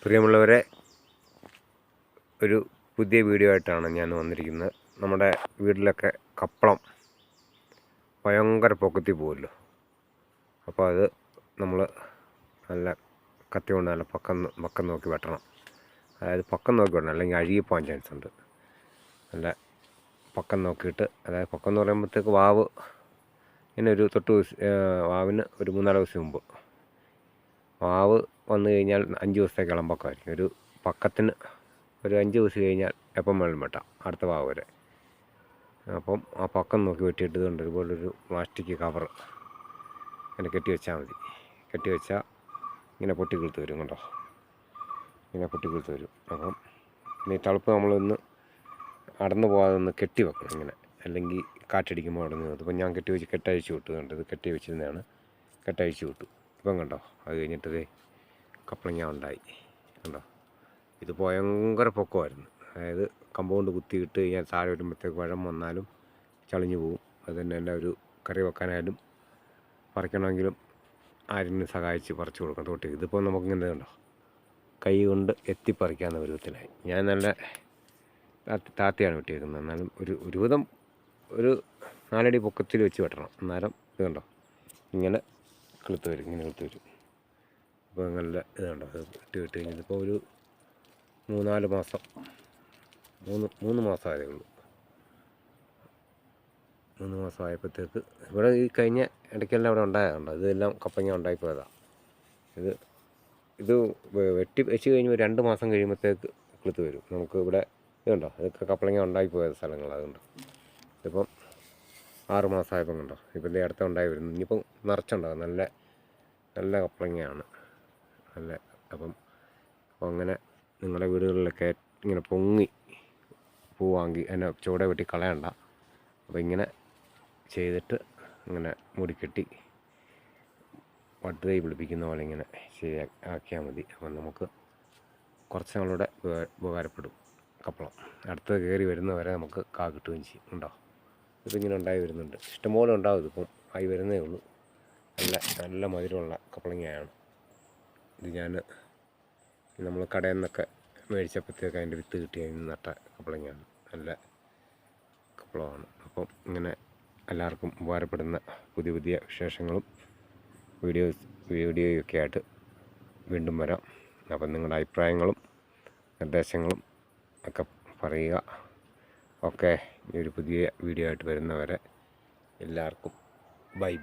പ്രിയമുള്ളവരെ, ഒരു പുതിയ വീഡിയോ ആയിട്ടാണ് ഞാൻ വന്നിരിക്കുന്നത്. നമ്മുടെ വീട്ടിലൊക്കെ കപ്പളം ഭയങ്കര പൊക്കത്തിൽ പോകുമല്ലോ. അപ്പോൾ അത് നമ്മൾ നല്ല കത്തി കൊണ്ട് നല്ല പക്കം നോക്കി വെട്ടണം. അതായത് പക്കം നോക്കി വെട്ടണം, അല്ലെങ്കിൽ അഴുകിപ്പോകാൻ ചാൻസ് ഉണ്ട്. നല്ല പക്കം നോക്കിയിട്ട്, അതായത് പക്കം എന്ന് പറയുമ്പോഴത്തേക്ക് വാവ് ഇങ്ങനെ ഒരു വാവിന് ഒരു 3-4 ദിവസം മുമ്പ് വാവ് വന്നു കഴിഞ്ഞാൽ 5 ദിവസത്തേക്ക് ഇളമ്പക്കമായിരിക്കും. ഒരു പക്കത്തിന് ഒരു 5 ദിവസം കഴിഞ്ഞാൽ എപ്പം വേണം വെട്ടാം, അടുത്ത വാവ് വരെ. അപ്പം ആ പക്കം നോക്കി വെട്ടിയിട്ട് ഇതുണ്ട് ഇതുപോലൊരു പ്ലാസ്റ്റിക് കവർ ഇങ്ങനെ കെട്ടി വെച്ചാൽ മതി. കെട്ടി വെച്ചാൽ ഇങ്ങനെ പൊട്ടിക്കിളുത്ത് വരും, കണ്ടോ, ഇങ്ങനെ പൊട്ടിക്കിളുത്ത് വരും. അപ്പം ഈ തളുപ്പ് നമ്മളൊന്ന് അടന്നു പോകാതെ ഒന്ന് കെട്ടി വെക്കണം ഇങ്ങനെ, അല്ലെങ്കിൽ കാറ്റടിക്കുമ്പോൾ അടഞ്ഞു പോകും. ഇപ്പം ഞാൻ കെട്ടഴിച്ച് വിട്ടു. കണ്ടോ, ഇത് കെട്ടി വെച്ചിരുന്നതാണ്, കെട്ടഴിച്ച് വിട്ടു. ഇപ്പം കണ്ടോ, അത് കഴിഞ്ഞിട്ടത് കപ്പളങ്ങ ഉണ്ടായി. കണ്ടോ, ഇത് ഭയങ്കര പൊക്കമായിരുന്നു. അതായത് കമ്പൗണ്ട് കുത്തിയിട്ട് കഴിഞ്ഞാൽ താഴെ വരുമ്പോഴത്തേക്ക് വഴം വന്നാലും ചളിഞ്ഞു പോകും. അത് തന്നെ അല്ല, ഒരു കറി വെക്കാനായാലും പറിക്കണമെങ്കിലും ആരെങ്കിലും സഹായിച്ച് പറിച്ചു കൊടുക്കണം തോട്ടി. ഇതിപ്പോൾ നമുക്കിങ്ങനെ കണ്ടോ, കൈ കൊണ്ട് എത്തിപ്പറിക്കാവുന്ന പരുവത്തിലായി. ഞാൻ നല്ല താത്തിയാണ് വെട്ടിയേക്കുന്നത്. എന്നാലും ഒരുവിധം ഒരു 4 അടി പൊക്കത്തിൽ വെച്ച് വെട്ടണം. അന്നേരം ഇത് കണ്ടോ, ഇങ്ങനെ കിളുത്ത് വരും, ഇങ്ങനെ കിളുത്ത് വരും. അപ്പോൾ നല്ല ഇതുണ്ടോ, അത് വെട്ടി കഴിഞ്ഞാൽ ഇപ്പോൾ ഒരു 3-4 മാസം, 3 മാസം ആയതേ ഉള്ളൂ. 3 മാസം ആയപ്പോഴത്തേക്ക് ഇവിടെ ഈ കഴിഞ്ഞ ഇടയ്ക്കെല്ലാം ഇവിടെ ഉണ്ടായതുണ്ട്. ഇതെല്ലാം കപ്പങ്ങ ഉണ്ടായിപ്പോയതാണ്. ഇത് വെട്ടി വെച്ച് കഴിയുമ്പോൾ 2 മാസം കഴിയുമ്പോഴത്തേക്ക് കിളുത്ത് വരും. നമുക്ക് ഇവിടെ ഇതുണ്ടോ, ഇതൊക്കെ കപ്പളങ്ങ ഉണ്ടായിപ്പോയ സ്ഥലങ്ങൾ. അതുകൊണ്ട് ഇതിപ്പം 6 മാസമായപ്പം കണ്ടോ, ഇപ്പം ഇത് അടുത്ത ഉണ്ടായി വരുന്നു. ഇനിയിപ്പം നിറച്ചുണ്ടാകും. നല്ല കപ്പളങ്ങയാണ് നല്ല. അപ്പം അങ്ങനെ നിങ്ങളുടെ വീടുകളിലൊക്കെ ഇങ്ങനെ പൊങ്ങി പോവാമെങ്കിൽ അതിനെ ചുവടെ വെട്ടി കളയണ്ട. അപ്പോൾ ഇങ്ങനെ ചെയ്തിട്ട് ഇങ്ങനെ മൂടിക്കെട്ടി വട്ടുതൈ പിടിപ്പിക്കുന്ന പോലെ ഇങ്ങനെ ആക്കിയാൽ മതി. അപ്പം നമുക്ക് കുറച്ച് നാളുടെ ഉപകാരപ്പെടും കപ്പളം. അടുത്ത് കയറി വരുന്നവരെ നമുക്ക് കിട്ടുകയും ചെയ്യും. ഉണ്ടോ, ഇതിങ്ങനെ ഉണ്ടായി വരുന്നുണ്ട്. ഇഷ്ടംപോലെ ഉണ്ടാവും. ഇതിപ്പം ആയി വരുന്നേ ഉള്ളൂ. നല്ല മധുരമുള്ള കപ്പളങ്ങയാണ് ഇത്. നമ്മൾ കടയിൽ നിന്നൊക്കെ മേടിച്ചപ്പോഴത്തേക്ക് അതിൻ്റെ വിത്ത് കിട്ടി അതിന് നട്ട കപ്പളങ്ങയാണ്. നല്ല കപ്പളമാണ്. അപ്പം ഇങ്ങനെ എല്ലാവർക്കും ഉപകാരപ്പെടുന്ന പുതിയ വിശേഷങ്ങളും വീഡിയോയൊക്കെ ആയിട്ട് വീണ്ടും വരാം. അപ്പം നിങ്ങളുടെ അഭിപ്രായങ്ങളും നിർദ്ദേശങ്ങളും ഒക്കെ പറയുക. ഓക്കെ, ഈ ഒരു പുതിയ വീഡിയോ ആയിട്ട് വരുന്നവരെ എല്ലാവർക്കും ബൈ.